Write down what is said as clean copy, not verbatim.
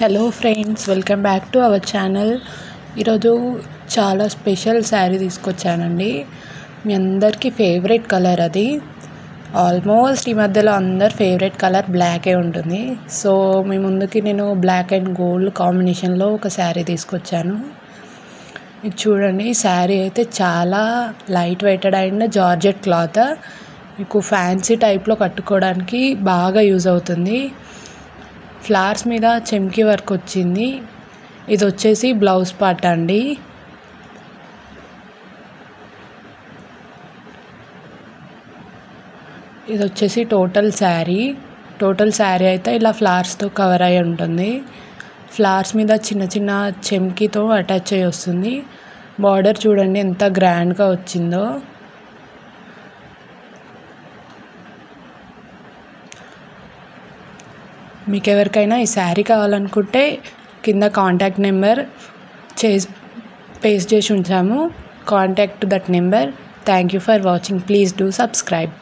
Hello friends, welcome back to our channel. ఈరోజు చాలా special sari తీసుకొచ్చానండి. మీ అందరికీ ఫేవరెట్ కలర్ అది. ఆల్మోస్ట్ ఈ మధ్యలో అందరు ఫేవరెట్ కలర్ బ్లాకే ఉంటుంది. సో మీ ముందుకి నేను బ్లాక్ అండ్ గోల్డ్ కాంబినేషన్లో ఒక శారీ తీసుకొచ్చాను. ఇది చూడండి, శారీ అయితే చాలా light weighted and georgette cloth. మీకు ఫ్యాన్సీ టైప్లో కట్టుకోవడానికి బాగా యూజ్ అవుతుంది. ఫ్లవర్స్ మీద చెమ్కీ వర్క్ వచ్చింది. ఇది వచ్చేసి బ్లౌజ్ పార్ట్ అండి. ఇది వచ్చేసి టోటల్ శారీ అయితే ఇలా ఫ్లవర్స్తో కవర్ అయి ఉంటుంది. ఫ్లవర్స్ మీద చిన్న చిన్న చెమ్కీతో అటాచ్ అయ్యి వస్తుంది. బార్డర్ చూడండి ఎంత గ్రాండ్గా వచ్చిందో. మీకు ఎవరికైనా ఈ శారీ కావాలనుకుంటే కింద కాంటాక్ట్ నెంబర్ పేస్ట్ చేసి ఉంచాము. Contact that number. Thank you for watching. Please do subscribe.